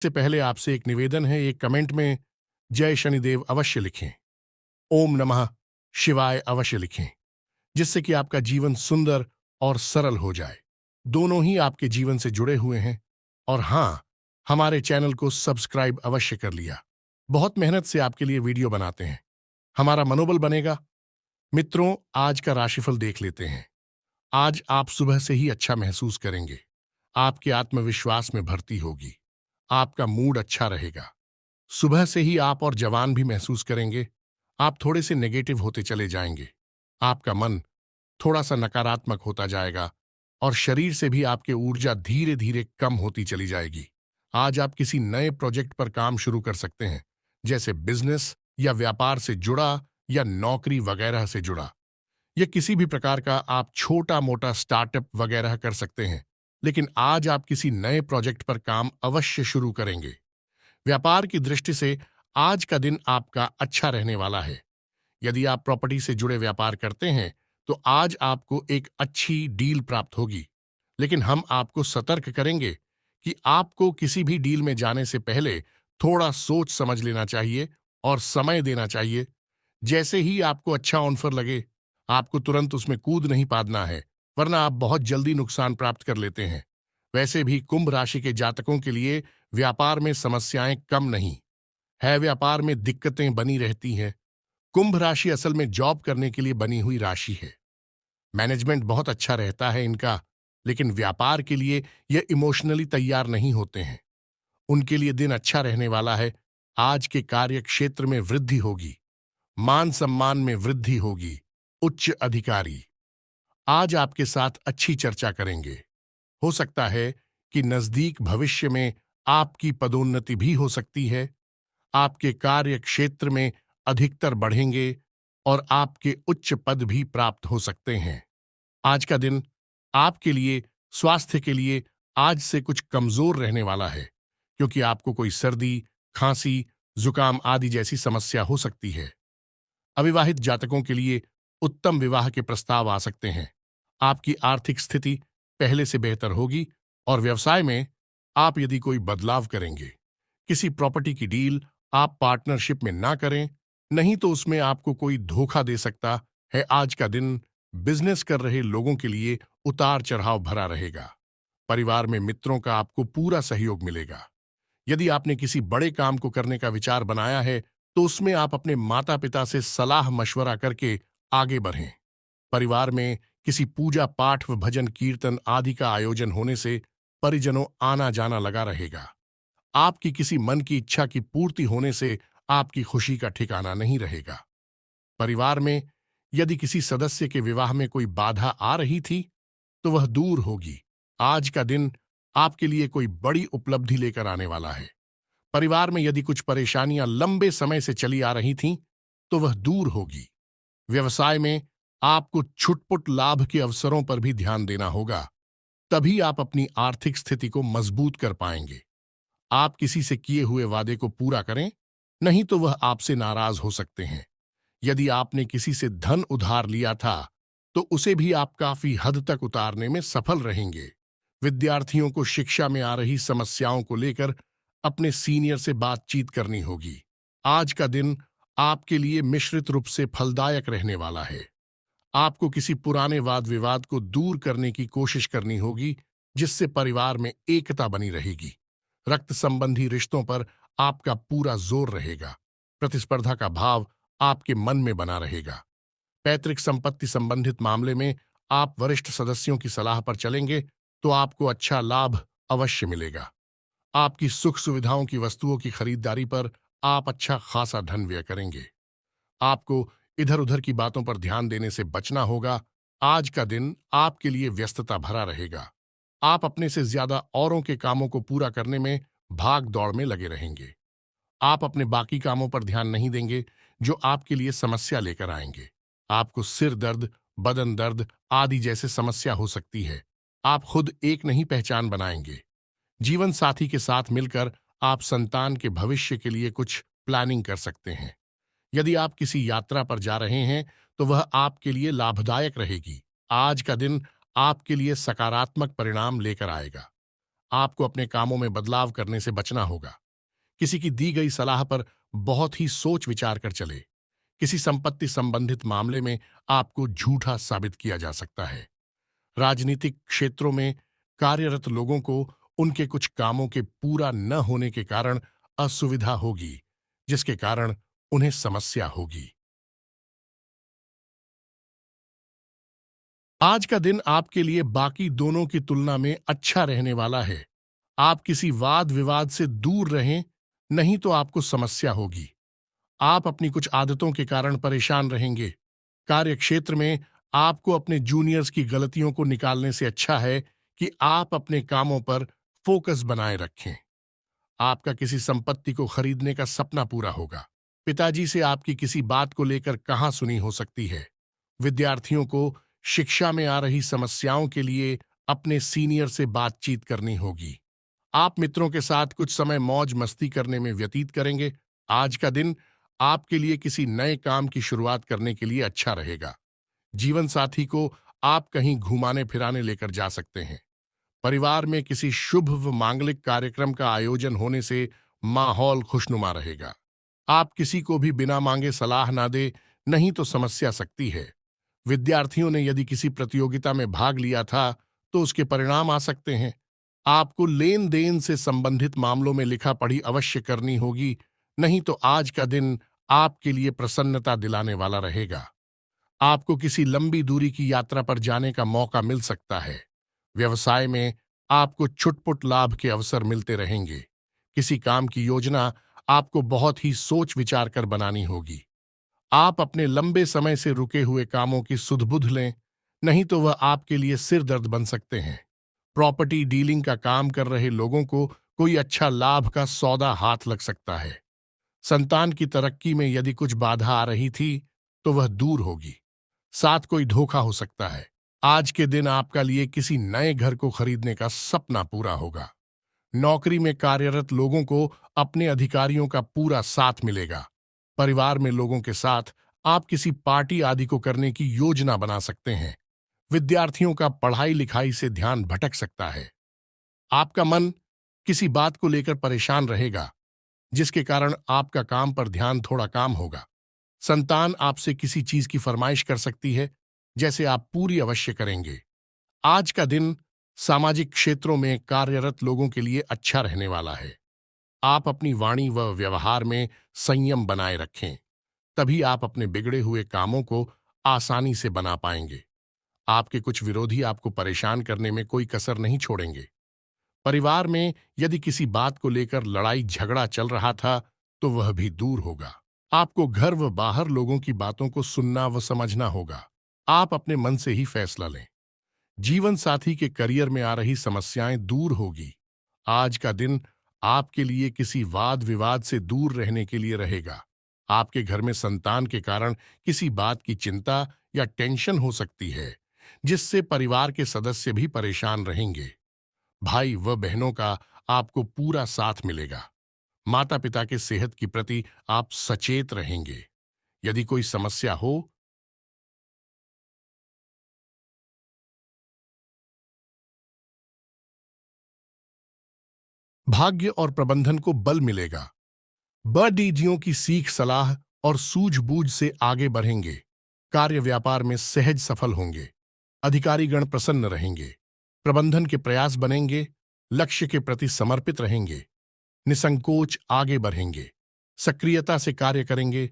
से पहले आपसे एक निवेदन है, एक कमेंट में जय शनिदेव अवश्य लिखें। ओम नमः शिवाय अवश्य लिखें, जिससे कि आपका जीवन सुंदर और सरल हो जाए। दोनों ही आपके जीवन से जुड़े हुए हैं। और हाँ, हमारे चैनल को सब्सक्राइब अवश्य कर लिया। बहुत मेहनत से आपके लिए वीडियो बनाते हैं, हमारा मनोबल बनेगा। मित्रों, आज का राशिफल देख लेते हैं। आज आप सुबह से ही अच्छा महसूस करेंगे। आपके आत्मविश्वास में भर्ती होगी। आपका मूड अच्छा रहेगा। सुबह से ही आप और जवान भी महसूस करेंगे। आप थोड़े से नेगेटिव होते चले जाएंगे। आपका मन थोड़ा सा नकारात्मक होता जाएगा और शरीर से भी आपकी ऊर्जा धीरे धीरे कम होती चली जाएगी। आज आप किसी नए प्रोजेक्ट पर काम शुरू कर सकते हैं, जैसे बिजनेस या व्यापार से जुड़ा या नौकरी वगैरह से जुड़ा। या किसी भी प्रकार का आप छोटा मोटा स्टार्टअप वगैरह कर सकते हैं। लेकिन आज आप किसी नए प्रोजेक्ट पर काम अवश्य शुरू करेंगे। व्यापार की दृष्टि से आज का दिन आपका अच्छा रहने वाला है। यदि आप प्रॉपर्टी से जुड़े व्यापार करते हैं तो आज आपको एक अच्छी डील प्राप्त होगी। लेकिन हम आपको सतर्क करेंगे कि आपको किसी भी डील में जाने से पहले थोड़ा सोच समझ लेना चाहिए और समय देना चाहिए। जैसे ही आपको अच्छा ऑफर लगे, आपको तुरंत उसमें कूद नहीं पादना है, वरना आप बहुत जल्दी नुकसान प्राप्त कर लेते हैं। वैसे भी कुंभ राशि के जातकों के लिए व्यापार में समस्याएं कम नहीं है, व्यापार में दिक्कतें बनी रहती हैं। कुंभ राशि असल में जॉब करने के लिए बनी हुई राशि है। मैनेजमेंट बहुत अच्छा रहता है इनका, लेकिन व्यापार के लिए ये इमोशनली तैयार नहीं होते हैं। उनके लिए दिन अच्छा रहने वाला है। आज के कार्य क्षेत्र में वृद्धि होगी। मान सम्मान में वृद्धि होगी। उच्च अधिकारी आज आपके साथ अच्छी चर्चा करेंगे। हो सकता है कि नजदीक भविष्य में आपकी पदोन्नति भी हो सकती है। आपके कार्य क्षेत्र में अधिकतर बढ़ेंगे और आपके उच्च पद भी प्राप्त हो सकते हैं। आज का दिन आपके लिए स्वास्थ्य के लिए आज से कुछ कमजोर रहने वाला है, क्योंकि आपको कोई सर्दी, खांसी, जुकाम आदि जैसी समस्या हो सकती है। अविवाहित जातकों के लिए उत्तम विवाह के प्रस्ताव आ सकते हैं। आपकी आर्थिक स्थिति पहले से बेहतर होगी और व्यवसाय में आप यदि कोई बदलाव करेंगे, किसी प्रॉपर्टी की डील आप पार्टनरशिप में ना करें, नहीं तो उसमें आपको कोई धोखा दे सकता है। आज का दिन बिजनेस कर रहे लोगों के लिए उतार चढ़ाव भरा रहेगा। परिवार में मित्रों का आपको पूरा सहयोग मिलेगा। यदि आपने किसी बड़े काम को करने का विचार बनाया है तो उसमें आप अपने माता पिता से सलाह मशवरा करके आगे बढ़ें। परिवार में किसी पूजा पाठ व भजन कीर्तन आदि का आयोजन होने से परिजनों आना जाना लगा रहेगा। आपकी किसी मन की इच्छा की पूर्ति होने से आपकी खुशी का ठिकाना नहीं रहेगा। परिवार में यदि किसी सदस्य के विवाह में कोई बाधा आ रही थी तो वह दूर होगी। आज का दिन आपके लिए कोई बड़ी उपलब्धि लेकर आने वाला है। परिवार में यदि कुछ परेशानियां लंबे समय से चली आ रही थीं तो वह दूर होगी। व्यवसाय में आपको छुटपुट लाभ के अवसरों पर भी ध्यान देना होगा, तभी आप अपनी आर्थिक स्थिति को मजबूत कर पाएंगे। आप किसी से किए हुए वादे को पूरा करें, नहीं तो वह आपसे नाराज हो सकते हैं। यदि आपने किसी से धन उधार लिया था तो उसे भी आप काफी हद तक उतारने में सफल रहेंगे। विद्यार्थियों को शिक्षा में आ रही समस्याओं को लेकर अपने सीनियर से बातचीत करनी होगी। आज का दिन आपके लिए मिश्रित रूप से फलदायक रहने वाला है। आपको किसी पुराने वाद विवाद को दूर करने की कोशिश करनी होगी, जिससे परिवार में एकता बनी रहेगी। रक्त संबंधी रिश्तों पर आपका पूरा जोर रहेगा। प्रतिस्पर्धा का भाव आपके मन में बना रहेगा। पैतृक संपत्ति संबंधित मामले में आप वरिष्ठ सदस्यों की सलाह पर चलेंगे तो आपको अच्छा लाभ अवश्य मिलेगा। आपकी सुख सुविधाओं की वस्तुओं की खरीदारी पर आप अच्छा खासा धन व्यय करेंगे। आपको इधर उधर की बातों पर ध्यान देने से बचना होगा। आज का दिन आपके लिए व्यस्तता भरा रहेगा। आप अपने से ज्यादा औरों के कामों को पूरा करने में भाग दौड़ में लगे रहेंगे। आप अपने बाकी कामों पर ध्यान नहीं देंगे जो आपके लिए समस्या लेकर आएंगे। आपको सिर दर्द, बदन दर्द आदि जैसे समस्या हो सकती है। आप खुद एक नहीं पहचान बनाएंगे। जीवन साथी के साथ मिलकर आप संतान के भविष्य के लिए कुछ प्लानिंग कर सकते हैं। यदि आप किसी यात्रा पर जा रहे हैं तो वह आपके लिए लाभदायक रहेगी। आज का दिन आपके लिए सकारात्मक परिणाम लेकर आएगा। आपको अपने कामों में बदलाव करने से बचना होगा। किसी की दी गई सलाह पर बहुत ही सोच विचार कर चले। किसी संपत्ति संबंधित मामले में आपको झूठा साबित किया जा सकता है। राजनीतिक क्षेत्रों में कार्यरत लोगों को उनके कुछ कामों के पूरा न होने के कारण असुविधा होगी, जिसके कारण उन्हें समस्या होगी। आज का दिन आपके लिए बाकी दोनों की तुलना में अच्छा रहने वाला है। आप किसी वाद विवाद से दूर रहें, नहीं तो आपको समस्या होगी। आप अपनी कुछ आदतों के कारण परेशान रहेंगे। कार्य क्षेत्र में आपको अपने जूनियर्स की गलतियों को निकालने से अच्छा है कि आप अपने कामों पर फोकस बनाए रखें। आपका किसी संपत्ति को खरीदने का सपना पूरा होगा। पिताजी से आपकी किसी बात को लेकर कहाँ सुनी हो सकती है। विद्यार्थियों को शिक्षा में आ रही समस्याओं के लिए अपने सीनियर से बातचीत करनी होगी। आप मित्रों के साथ कुछ समय मौज मस्ती करने में व्यतीत करेंगे। आज का दिन आपके लिए किसी नए काम की शुरुआत करने के लिए अच्छा रहेगा। जीवन साथी को आप कहीं घुमाने फिराने लेकर जा सकते हैं। परिवार में किसी शुभ व मांगलिक कार्यक्रम का आयोजन होने से माहौल खुशनुमा रहेगा। आप किसी को भी बिना मांगे सलाह ना दे, नहीं तो समस्या सकती है। विद्यार्थियों ने यदि किसी प्रतियोगिता में भाग लिया था, तो उसके परिणाम आ सकते हैं। आपको लेन देन से संबंधित मामलों में लिखा पढ़ी अवश्य करनी होगी, नहीं तो आज का दिन आपके लिए प्रसन्नता दिलाने वाला रहेगा। आपको किसी लंबी दूरी की यात्रा पर जाने का मौका मिल सकता है। व्यवसाय में आपको छुटपुट लाभ के अवसर मिलते रहेंगे। किसी काम की योजना आपको बहुत ही सोच विचार कर बनानी होगी। आप अपने लंबे समय से रुके हुए कामों की सुध-बुध लें, नहीं तो वह आपके लिए सिर दर्द बन सकते हैं। प्रॉपर्टी डीलिंग का काम कर रहे लोगों को कोई अच्छा लाभ का सौदा हाथ लग सकता है। संतान की तरक्की में यदि कुछ बाधा आ रही थी, तो वह दूर होगी। साथ कोई धोखा हो सकता है। आज के दिन आपका लिए किसी नए घर को खरीदने का सपना पूरा होगा। नौकरी में कार्यरत लोगों को अपने अधिकारियों का पूरा साथ मिलेगा। परिवार में लोगों के साथ आप किसी पार्टी आदि को करने की योजना बना सकते हैं। विद्यार्थियों का पढ़ाई लिखाई से ध्यान भटक सकता है। आपका मन किसी बात को लेकर परेशान रहेगा, जिसके कारण आपका काम पर ध्यान थोड़ा काम होगा। संतान आपसे किसी चीज की फरमाइश कर सकती है, जैसे आप पूरी अवश्य करेंगे। आज का दिन सामाजिक क्षेत्रों में कार्यरत लोगों के लिए अच्छा रहने वाला है। आप अपनी वाणी व व्यवहार में संयम बनाए रखें, तभी आप अपने बिगड़े हुए कामों को आसानी से बना पाएंगे। आपके कुछ विरोधी आपको परेशान करने में कोई कसर नहीं छोड़ेंगे। परिवार में यदि किसी बात को लेकर लड़ाई झगड़ा चल रहा था, तो वह भी दूर होगा। आपको घर व बाहर लोगों की बातों को सुनना व समझना होगा। आप अपने मन से ही फैसला लें। जीवन साथी के करियर में आ रही समस्याएं दूर होगी। आज का दिन आपके लिए किसी वाद विवाद से दूर रहने के लिए रहेगा। आपके घर में संतान के कारण किसी बात की चिंता या टेंशन हो सकती है, जिससे परिवार के सदस्य भी परेशान रहेंगे। भाई व बहनों का आपको पूरा साथ मिलेगा। माता पिता के सेहत की प्रति आप सचेत रहेंगे। यदि कोई समस्या हो, भाग्य और प्रबंधन को बल मिलेगा। बड़ीजियों की सीख सलाह और सूझबूझ से आगे बढ़ेंगे। कार्य व्यापार में सहज सफल होंगे। अधिकारीगण प्रसन्न रहेंगे। प्रबंधन के प्रयास बनेंगे। लक्ष्य के प्रति समर्पित रहेंगे। निसंकोच आगे बढ़ेंगे। सक्रियता से कार्य करेंगे।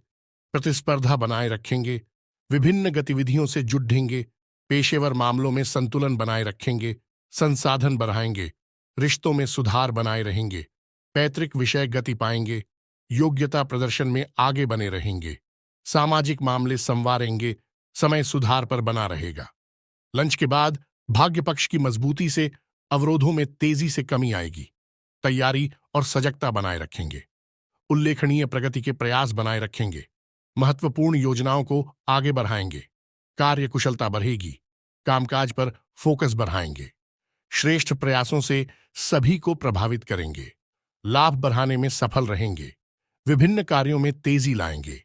प्रतिस्पर्धा बनाए रखेंगे। विभिन्न गतिविधियों से जुड़ेंगे। पेशेवर मामलों में संतुलन बनाए रखेंगे। संसाधन बढ़ाएंगे। रिश्तों में सुधार बनाए रहेंगे। पैतृक विषय गति पाएंगे। योग्यता प्रदर्शन में आगे बने रहेंगे। सामाजिक मामले संवारेंगे। समय सुधार पर बना रहेगा। लंच के बाद भाग्य पक्ष की मजबूती से अवरोधों में तेजी से कमी आएगी। तैयारी और सजगता बनाए रखेंगे। उल्लेखनीय प्रगति के प्रयास बनाए रखेंगे। महत्वपूर्ण योजनाओं को आगे बढ़ाएंगे। कार्य कुशलता बढ़ेगी। कामकाज पर फोकस बढ़ाएंगे। श्रेष्ठ प्रयासों से सभी को प्रभावित करेंगे। लाभ बढ़ाने में सफल रहेंगे। विभिन्न कार्यों में तेजी लाएंगे।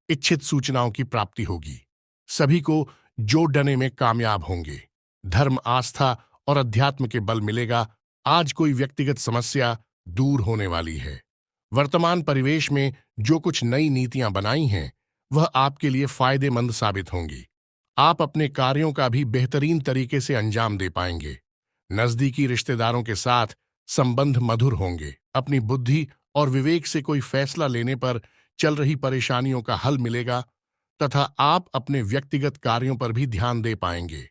इच्छित सूचनाओं की प्राप्ति होगी। सभी को जोड़ने में कामयाब होंगे। धर्म आस्था और अध्यात्म के बल मिलेगा। आज कोई व्यक्तिगत समस्या दूर होने वाली है। वर्तमान परिवेश में जो कुछ नई नीतियां बनाई हैं, वह आपके लिए फायदेमंद साबित होंगी। आप अपने कार्यों का भी बेहतरीन तरीके से अंजाम दे पाएंगे। नजदीकी रिश्तेदारों के साथ संबंध मधुर होंगे। अपनी बुद्धि और विवेक से कोई फैसला लेने पर चल रही परेशानियों का हल मिलेगा तथा आप अपने व्यक्तिगत कार्यों पर भी ध्यान दे पाएंगे।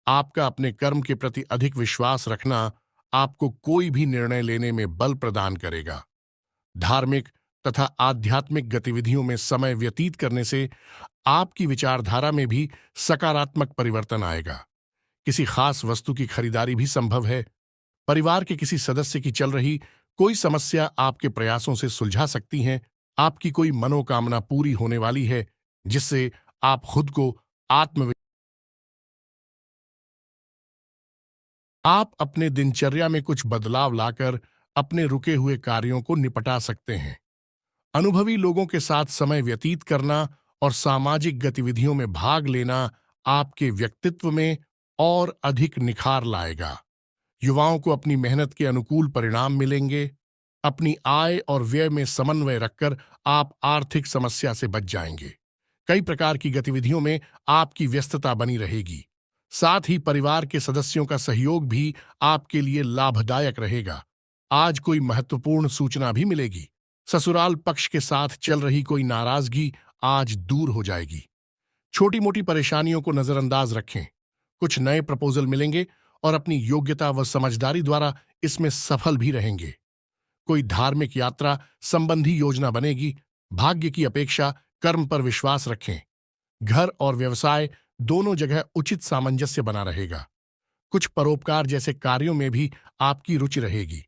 आपका अपने कर्म के प्रति अधिक विश्वास रखना आपको कोई भी निर्णय लेने में बल प्रदान करेगा। धार्मिक तथा आध्यात्मिक गतिविधियों में समय व्यतीत करने से आपकी विचारधारा में भी सकारात्मक परिवर्तन आएगा। किसी खास वस्तु की खरीदारी भी संभव है। परिवार के किसी सदस्य की चल रही कोई समस्या आपके प्रयासों से सुलझा सकती है। आपकी कोई मनोकामना पूरी होने वाली है, जिससे आप खुद को आत्म आप अपने दिनचर्या में कुछ बदलाव लाकर अपने रुके हुए कार्यों को निपटा सकते हैं। अनुभवी लोगों के साथ समय व्यतीत करना और सामाजिक गतिविधियों में भाग लेना आपके व्यक्तित्व में और अधिक निखार लाएगा। युवाओं को अपनी मेहनत के अनुकूल परिणाम मिलेंगे। अपनी आय और व्यय में समन्वय रखकर आप आर्थिक समस्या से बच जाएंगे। कई प्रकार की गतिविधियों में आपकी व्यस्तता बनी रहेगी। साथ ही परिवार के सदस्यों का सहयोग भी आपके लिए लाभदायक रहेगा। आज कोई महत्वपूर्ण सूचना भी मिलेगी। ससुराल पक्ष के साथ चल रही कोई नाराजगी आज दूर हो जाएगी। छोटी मोटी परेशानियों को नजरअंदाज रखें। कुछ नए प्रपोजल मिलेंगे और अपनी योग्यता व समझदारी द्वारा इसमें सफल भी रहेंगे। कोई धार्मिक यात्रा संबंधी योजना बनेगी। भाग्य की अपेक्षा कर्म पर विश्वास रखें। घर और व्यवसाय दोनों जगह उचित सामंजस्य बना रहेगा। कुछ परोपकार जैसे कार्यों में भी आपकी रुचि रहेगी।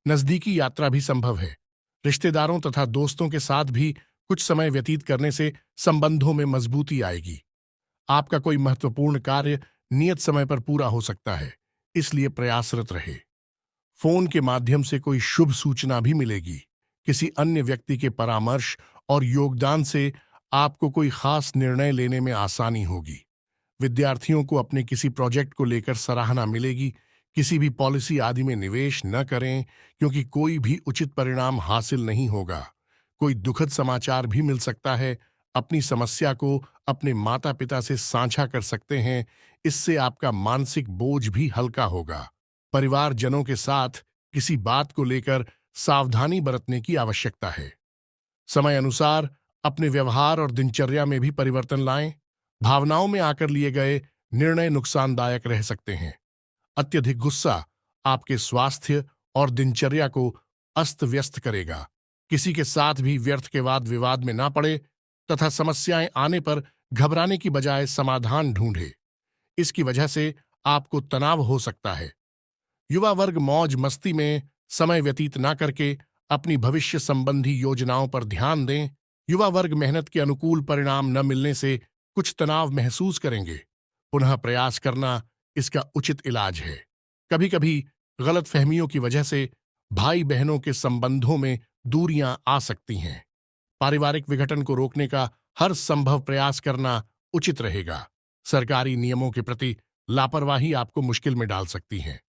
नजदीकी यात्रा भी संभव है। रिश्तेदारों तथा दोस्तों के साथ भी कुछ समय व्यतीत करने से संबंधों में मजबूती आएगी। आपका कोई महत्वपूर्ण कार्य नियत समय पर पूरा हो सकता है, इसलिए प्रयासरत रहे। फोन के माध्यम से कोई शुभ सूचना भी मिलेगी। किसी अन्य व्यक्ति के परामर्श और योगदान से आपको कोई खास निर्णय लेने में आसानी होगी। विद्यार्थियों को अपने किसी प्रोजेक्ट को लेकर सराहना मिलेगी। किसी भी पॉलिसी आदि में निवेश न करें, क्योंकि कोई भी उचित परिणाम हासिल नहीं होगा। कोई दुखद समाचार भी मिल सकता है। अपनी समस्या को अपने माता पिता से साझा कर सकते हैं। इससे आपका मानसिक बोझ भी हल्का होगा। परिवारजनों के साथ किसी बात को लेकर सावधानी बरतने की आवश्यकता है। समय अनुसार अपने व्यवहार और दिनचर्या में भी परिवर्तन लाएं। भावनाओं में आकर लिए गए निर्णय नुकसानदायक रह सकते हैं। अत्यधिक गुस्सा आपके स्वास्थ्य और दिनचर्या को अस्त व्यस्त करेगा। किसी के साथ भी व्यर्थ के वाद विवाद में ना पड़े तथा समस्याएं आने पर घबराने की बजाय समाधान ढूंढे। इसकी वजह से आपको तनाव हो सकता है। युवा वर्ग मौज मस्ती में समय व्यतीत ना करके अपनी भविष्य संबंधी योजनाओं पर ध्यान दें। युवा वर्ग मेहनत के अनुकूल परिणाम न मिलने से कुछ तनाव महसूस करेंगे। पुनः प्रयास करना इसका उचित इलाज है। कभी कभी गलतफहमियों की वजह से भाई बहनों के संबंधों में दूरियां आ सकती हैं। पारिवारिक विघटन को रोकने का हर संभव प्रयास करना उचित रहेगा। सरकारी नियमों के प्रति लापरवाही आपको मुश्किल में डाल सकती है।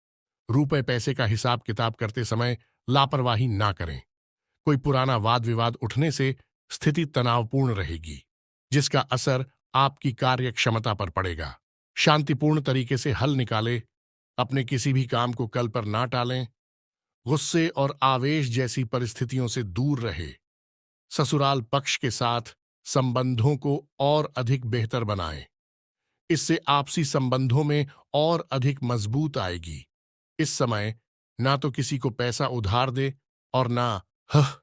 रुपए पैसे का हिसाब किताब करते समय लापरवाही ना करें। कोई पुराना वाद विवाद उठने से स्थिति तनावपूर्ण रहेगी, जिसका असर आपकी कार्य क्षमता पर पड़ेगा। शांतिपूर्ण तरीके से हल निकालें। अपने किसी भी काम को कल पर ना टालें। गुस्से और आवेश जैसी परिस्थितियों से दूर रहे। ससुराल पक्ष के साथ संबंधों को और अधिक बेहतर बनाएं। इससे आपसी संबंधों में और अधिक मजबूत आएगी। इस समय ना तो किसी को पैसा उधार दे और ना हह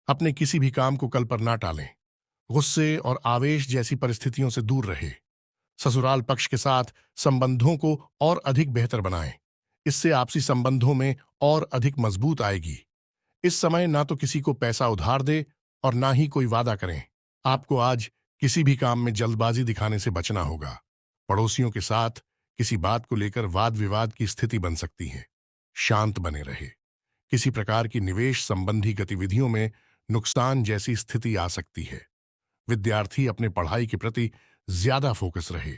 अपने किसी भी काम को कल पर ना टालें। गुस्से और आवेश जैसी परिस्थितियों से दूर रहे। ससुराल पक्ष के साथ संबंधों को और अधिक बेहतर बनाएं। इससे आपसी संबंधों में और अधिक मजबूत आएगी। इस समय ना तो किसी को पैसा उधार दे और ना ही कोई वादा करें। आपको आज किसी भी काम में जल्दबाजी दिखाने से बचना होगा। पड़ोसियों के साथ किसी बात को लेकर वाद विवाद की स्थिति बन सकती है। शांत बने रहे। किसी प्रकार की निवेश संबंधी गतिविधियों में नुकसान जैसी स्थिति आ सकती है। विद्यार्थी अपने पढ़ाई के प्रति ज्यादा फोकस रहे।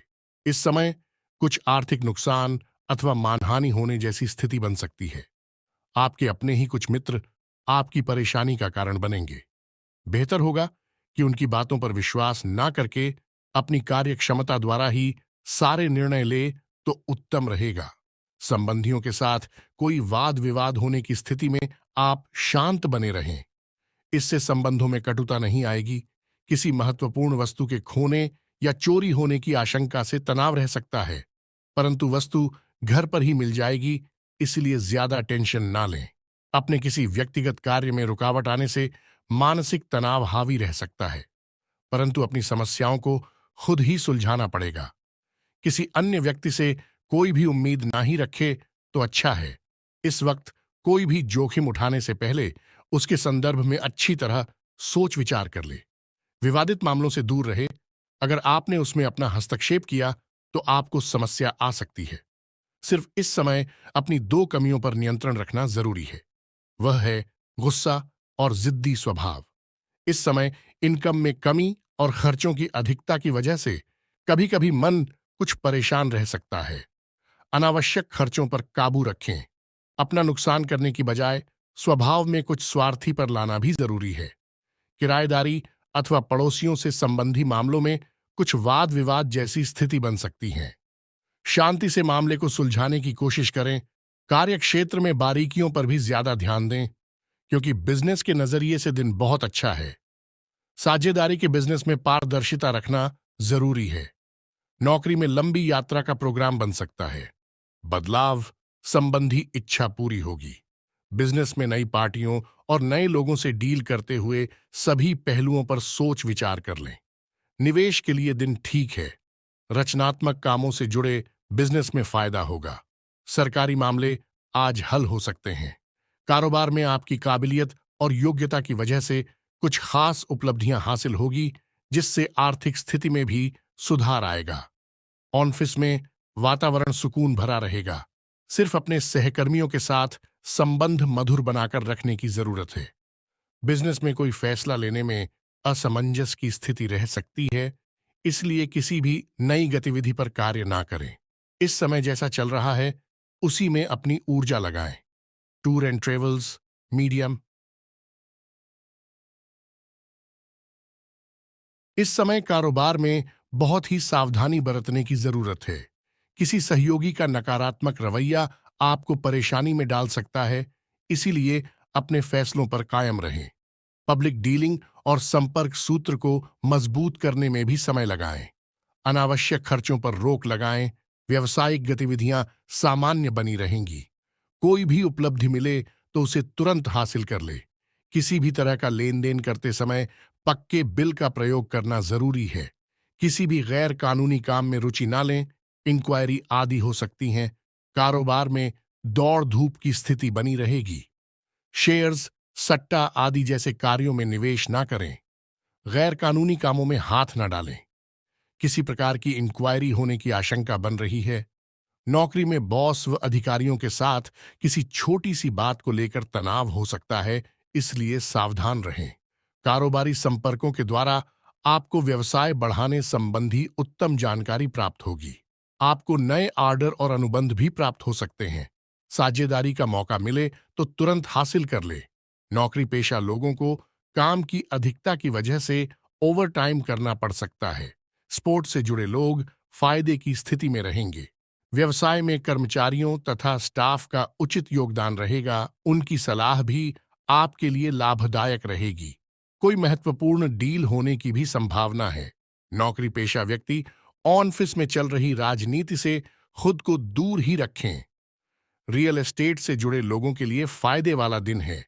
इस समय कुछ आर्थिक नुकसान अथवा मानहानि होने जैसी स्थिति बन सकती है। आपके अपने ही कुछ मित्र आपकी परेशानी का कारण बनेंगे। बेहतर होगा कि उनकी बातों पर विश्वास ना करके अपनी कार्य क्षमता द्वारा ही सारे निर्णय ले तो उत्तम रहेगा। संबंधियों के साथ कोई वाद विवाद होने की स्थिति में आप शांत बने रहें। इससे संबंधों में कटुता नहीं आएगी। किसी महत्वपूर्ण वस्तु के खोने या चोरी होने की आशंका से तनाव रह सकता है, परंतु वस्तु घर पर ही मिल जाएगी, इसलिए ज्यादा टेंशन ना लें। अपने किसी व्यक्तिगत कार्य में रुकावट आने से मानसिक तनाव हावी रह सकता है, परंतु अपनी समस्याओं को खुद ही सुलझाना पड़ेगा। किसी अन्य व्यक्ति से कोई भी उम्मीद ना ही रखे तो अच्छा है। इस वक्त कोई भी जोखिम उठाने से पहले उसके संदर्भ में अच्छी तरह सोच विचार कर ले। विवादित मामलों से दूर रहे। अगर आपने उसमें अपना हस्तक्षेप किया तो आपको समस्या आ सकती है। सिर्फ इस समय अपनी दो कमियों पर नियंत्रण रखना जरूरी है। वह है गुस्सा और जिद्दी स्वभाव। इस समय इनकम में कमी और खर्चों की अधिकता की वजह से कभी कभी मन कुछ परेशान रह सकता है। अनावश्यक खर्चों पर काबू रखें। अपना नुकसान करने की बजाय स्वभाव में कुछ स्वार्थी पर लाना भी जरूरी है। किराएदारी अथवा पड़ोसियों से संबंधी मामलों में कुछ वाद विवाद जैसी स्थिति बन सकती है। शांति से मामले को सुलझाने की कोशिश करें। कार्यक्षेत्र में बारीकियों पर भी ज्यादा ध्यान दें, क्योंकि बिजनेस के नजरिए से दिन बहुत अच्छा है। साझेदारी के बिजनेस में पारदर्शिता रखना जरूरी है। नौकरी में लंबी यात्रा का प्रोग्राम बन सकता है। बदलाव संबंधी इच्छा पूरी होगी। बिजनेस में नई पार्टियों और नए लोगों से डील करते हुए सभी पहलुओं पर सोच विचार कर लें। निवेश के लिए दिन ठीक है। रचनात्मक कामों से जुड़े बिजनेस में फायदा होगा। सरकारी मामले आज हल हो सकते हैं। कारोबार में आपकी काबिलियत और योग्यता की वजह से कुछ खास उपलब्धियां हासिल होगी, जिससे आर्थिक स्थिति में भी सुधार आएगा। ऑफिस में वातावरण सुकून भरा रहेगा। सिर्फ अपने सहकर्मियों के साथ संबंध मधुर बनाकर रखने की जरूरत है। बिजनेस में कोई फैसला लेने में असमंजस की स्थिति रह सकती है, इसलिए किसी भी नई गतिविधि पर कार्य ना करें। इस समय जैसा चल रहा है उसी में अपनी ऊर्जा लगाएं। Tour and travels medium. इस समय कारोबार में बहुत ही सावधानी बरतने की जरूरत है। किसी सहयोगी का नकारात्मक रवैया आपको परेशानी में डाल सकता है, इसीलिए अपने फैसलों पर कायम रहें। पब्लिक डीलिंग और संपर्क सूत्र को मजबूत करने में भी समय लगाएं। अनावश्यक खर्चों पर रोक लगाएं। व्यावसायिक गतिविधियां सामान्य बनी रहेंगी। कोई भी उपलब्धि मिले तो उसे तुरंत हासिल कर ले। किसी भी तरह का लेन देन करते समय पक्के बिल का प्रयोग करना जरूरी है। किसी भी गैर कानूनी काम में रुचि ना लें। इंक्वायरी आदि हो सकती हैं। कारोबार में दौड़ धूप की स्थिति बनी रहेगी। शेयर्स, सट्टा आदि जैसे कार्यों में निवेश ना करें। गैर कानूनी कामों में हाथ ना डालें। किसी प्रकार की इंक्वायरी होने की आशंका बन रही है। नौकरी में बॉस व अधिकारियों के साथ किसी छोटी सी बात को लेकर तनाव हो सकता है, इसलिए सावधान रहें। कारोबारी संपर्कों के द्वारा आपको व्यवसाय बढ़ाने संबंधी उत्तम जानकारी प्राप्त होगी। आपको नए ऑर्डर और अनुबंध भी प्राप्त हो सकते हैं। साझेदारी का मौका मिले तो तुरंत हासिल कर ले। नौकरी पेशा लोगों को काम की अधिकता की वजह से ओवरटाइम करना पड़ सकता है। स्पोर्ट्स से जुड़े लोग फायदे की स्थिति में रहेंगे। व्यवसाय में कर्मचारियों तथा स्टाफ का उचित योगदान रहेगा। उनकी सलाह भी आपके लिए लाभदायक रहेगी। कोई महत्वपूर्ण डील होने की भी संभावना है। नौकरी पेशा व्यक्ति ऑफिस में चल रही राजनीति से खुद को दूर ही रखें। रियल एस्टेट से जुड़े लोगों के लिए फायदे वाला दिन है।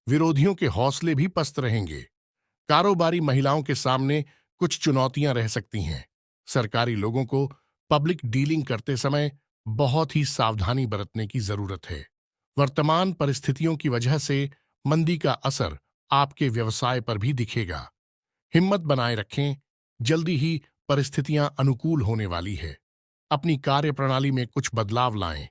विरोधियों के हौसले भी पस्त रहेंगे। कारोबारी महिलाओं के सामने कुछ चुनौतियां रह सकती हैं। सरकारी लोगों को पब्लिक डीलिंग करते समय बहुत ही सावधानी बरतने की जरूरत है। वर्तमान परिस्थितियों की वजह से मंदी का असर आपके व्यवसाय पर भी दिखेगा। हिम्मत बनाए रखें। जल्दी ही परिस्थितियां अनुकूल होने वाली है। अपनी कार्यप्रणाली में कुछ बदलाव लाएं।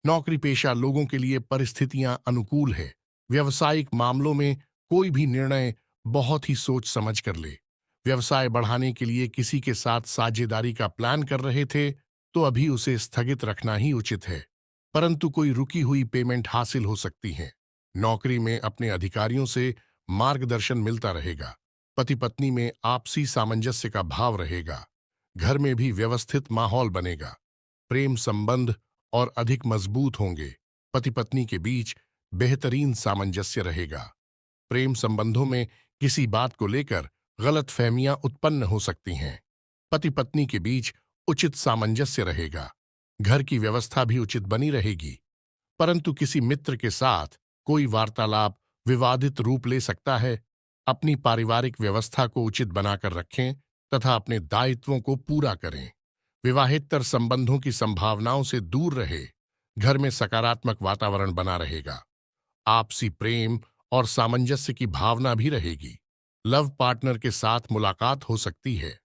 नौकरी पेशा लोगों के लिए परिस्थितियां अनुकूल है। व्यवसायिक मामलों में कोई भी निर्णय बहुत ही सोच समझ कर ले। व्यवसाय बढ़ाने के लिए किसी के साथ साझेदारी का प्लान कर रहे थे तो अभी उसे स्थगित रखना ही उचित है, परंतु कोई रुकी हुई पेमेंट हासिल हो सकती है। नौकरी में अपने अधिकारियों से मार्गदर्शन मिलता रहेगा। पति पत्नी में आपसी सामंजस्य का भाव रहेगा। घर में भी व्यवस्थित माहौल बनेगा। प्रेम संबंध और अधिक मजबूत होंगे। पति पत्नी के बीच बेहतरीन सामंजस्य रहेगा। प्रेम संबंधों में किसी बात को लेकर गलतफहमियां उत्पन्न हो सकती हैं। पति पत्नी के बीच उचित सामंजस्य रहेगा। घर की व्यवस्था भी उचित बनी रहेगी, परंतु किसी मित्र के साथ कोई वार्तालाप विवादित रूप ले सकता है। अपनी पारिवारिक व्यवस्था को उचित बनाकर रखें तथा अपने दायित्वों को पूरा करें। विवाहेतर संबंधों की संभावनाओं से दूर रहे। घर में सकारात्मक वातावरण बना रहेगा। आपसी प्रेम और सामंजस्य की भावना भी रहेगी। लव पार्टनर के साथ मुलाकात हो सकती है।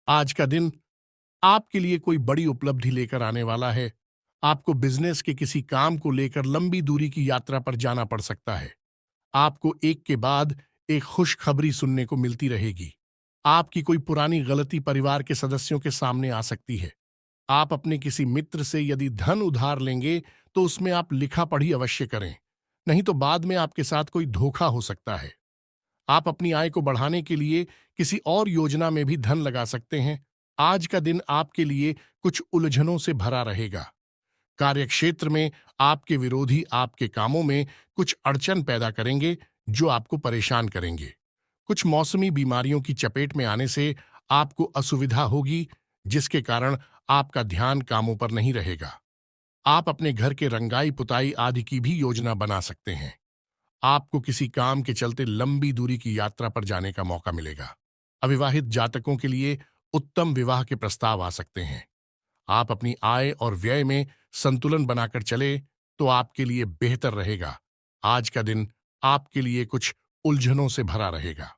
आज का दिन आपके लिए कोई बड़ी उपलब्धि लेकर आने वाला है। आपको बिजनेस के किसी काम को लेकर लंबी दूरी की यात्रा पर जाना पड़ सकता है। आपको एक के बाद एक खुशखबरी सुनने को मिलती रहेगी। आपकी कोई पुरानी गलती परिवार के सदस्यों के सामने आ सकती है। आप अपने किसी मित्र से यदि धन उधार लेंगे तो उसमें आप लिखा पढ़ी अवश्य करें, नहीं तो बाद में आपके साथ कोई धोखा हो सकता है। आप अपनी आय को बढ़ाने के लिए किसी और योजना में भी धन लगा सकते हैं। आज का दिन आपके लिए कुछ उलझनों से भरा रहेगा। कार्यक्षेत्र में आपके विरोधी आपके कामों में कुछ अड़चन पैदा करेंगे जो आपको परेशान करेंगे। कुछ मौसमी बीमारियों की चपेट में आने से आपको असुविधा होगी, जिसके कारण आपका ध्यान कामों पर नहीं रहेगा। आप अपने घर के रंगाई पुताई आदि की भी योजना बना सकते हैं। आपको किसी काम के चलते लंबी दूरी की यात्रा पर जाने का मौका मिलेगा। अविवाहित जातकों के लिए उत्तम विवाह के प्रस्ताव आ सकते हैं। आप अपनी आय और व्यय में संतुलन बनाकर चले तो आपके लिए बेहतर रहेगा। आज का दिन आपके लिए कुछ उलझनों से भरा रहेगा।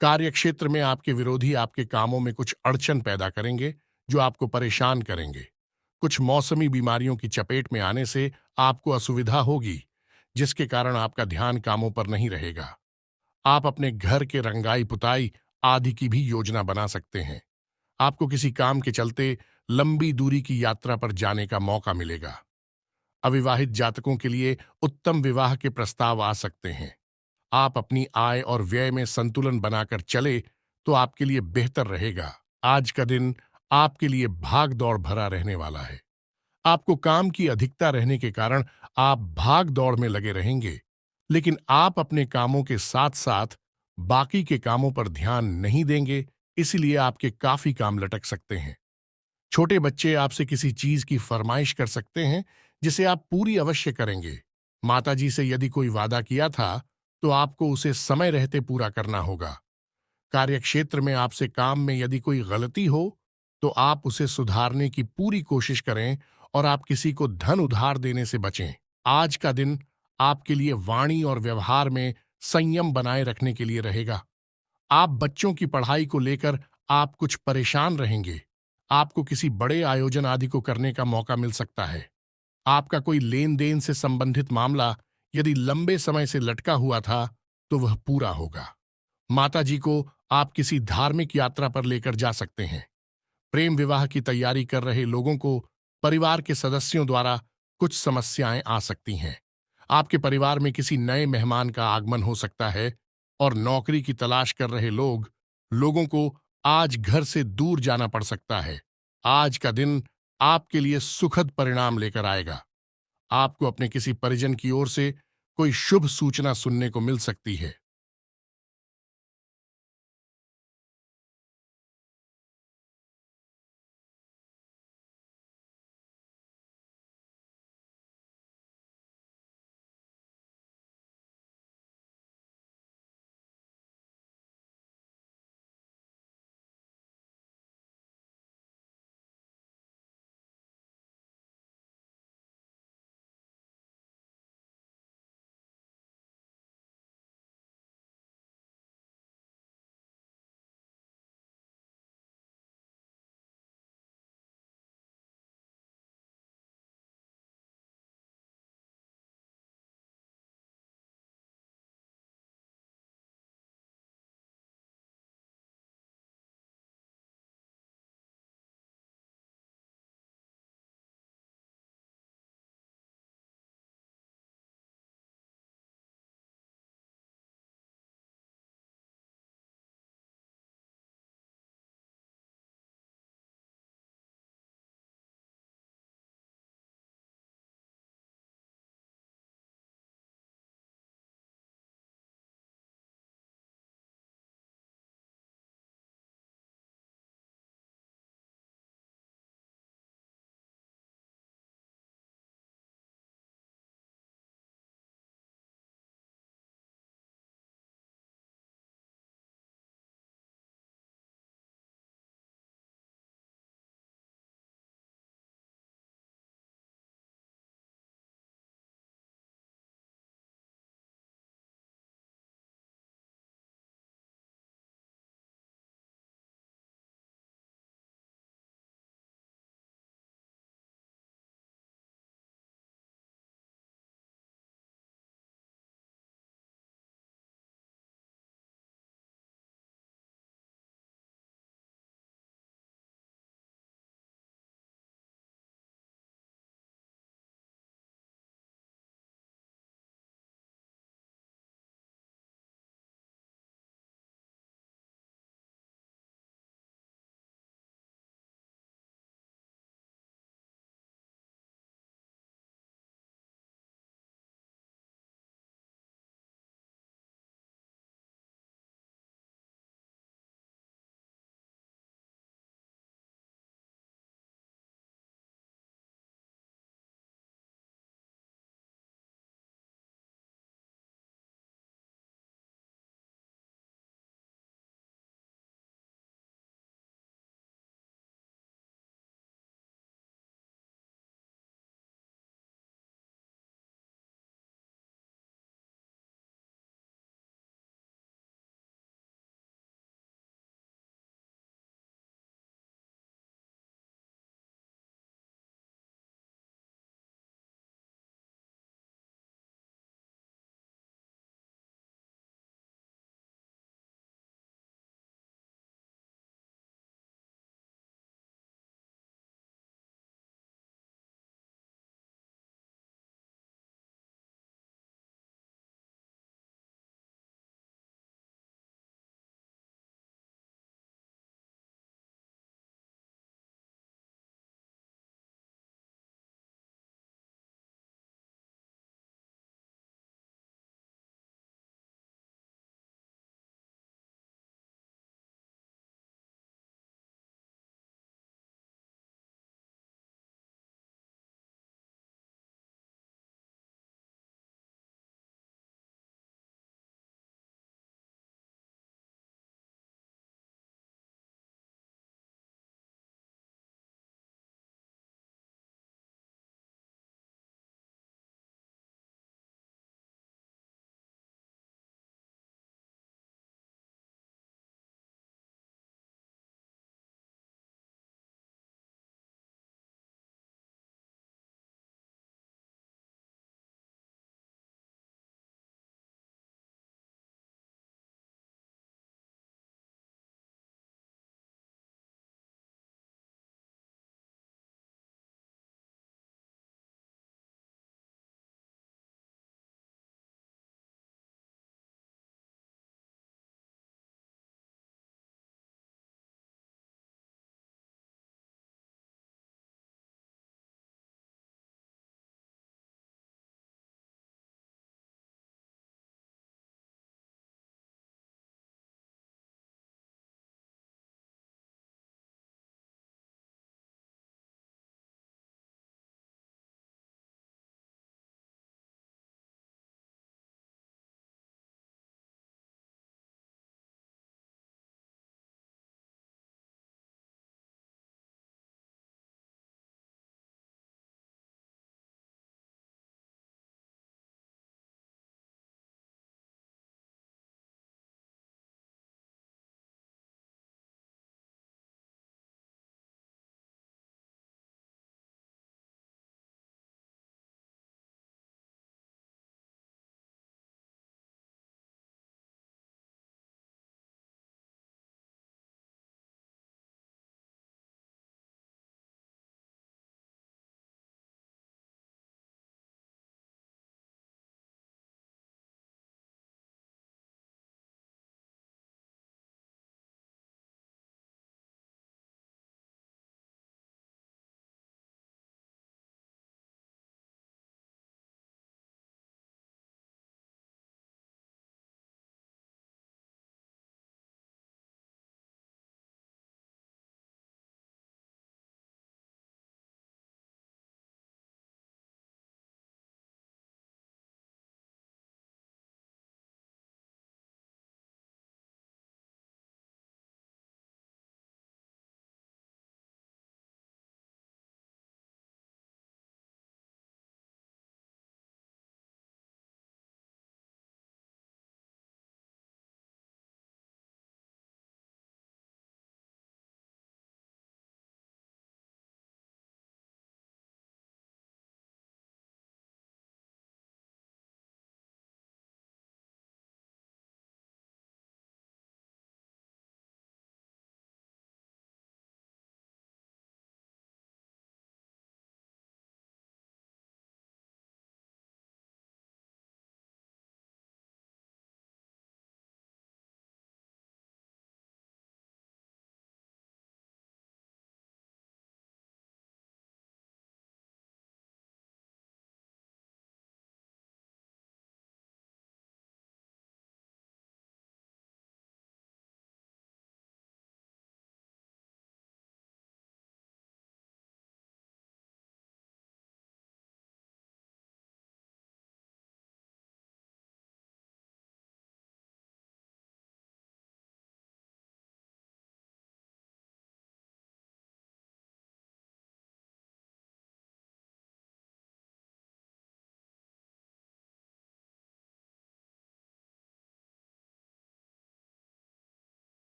कार्यक्षेत्र में आपके विरोधी आपके कामों में कुछ अड़चन पैदा करेंगे जो आपको परेशान करेंगे। कुछ मौसमी बीमारियों की चपेट में आने से आपको असुविधा होगी, जिसके कारण आपका ध्यान कामों पर नहीं रहेगा। आप अपने घर के रंगाई पुताई आदि की भी योजना बना सकते हैं। आपको किसी काम के चलते लंबी दूरी की यात्रा पर जाने का मौका मिलेगा। अविवाहित जातकों के लिए उत्तम विवाह के प्रस्ताव आ सकते हैं। आप अपनी आय और व्यय में संतुलन बनाकर चले तो आपके लिए बेहतर रहेगा। आज का दिन आपके लिए भाग दौड़ भरा रहने वाला है। आपको काम की अधिकता रहने के कारण आप भाग दौड़ में लगे रहेंगे, लेकिन आप अपने कामों के साथ साथ बाकी के कामों पर ध्यान नहीं देंगे, इसलिए आपके काफी काम लटक सकते हैं। छोटे बच्चे आपसे किसी चीज की फरमाइश कर सकते हैं जिसे आप पूरी अवश्य करेंगे। माताजी से यदि कोई वादा किया था तो आपको उसे समय रहते पूरा करना होगा। कार्यक्षेत्र में आपसे काम में यदि कोई गलती हो तो आप उसे सुधारने की पूरी कोशिश करें और आप किसी को धन उधार देने से बचें। आज का दिन आपके लिए वाणी और व्यवहार में संयम बनाए रखने के लिए रहेगा। आप बच्चों की पढ़ाई को लेकर आप कुछ परेशान रहेंगे। आपको किसी बड़े आयोजन आदि को करने का मौका मिल सकता है। आपका कोई लेन देन से संबंधित मामला यदि लंबे समय से लटका हुआ था तो वह पूरा होगा। माताजी को आप किसी धार्मिक यात्रा पर लेकर जा सकते हैं। प्रेम विवाह की तैयारी कर रहे लोगों को परिवार के सदस्यों द्वारा कुछ समस्याएं आ सकती हैं। आपके परिवार में किसी नए मेहमान का आगमन हो सकता है और नौकरी की तलाश कर रहे लोगों को आज घर से दूर जाना पड़ सकता है। आज का दिन आपके लिए सुखद परिणाम लेकर आएगा। आपको अपने किसी परिजन की ओर से कोई शुभ सूचना सुनने को मिल सकती है।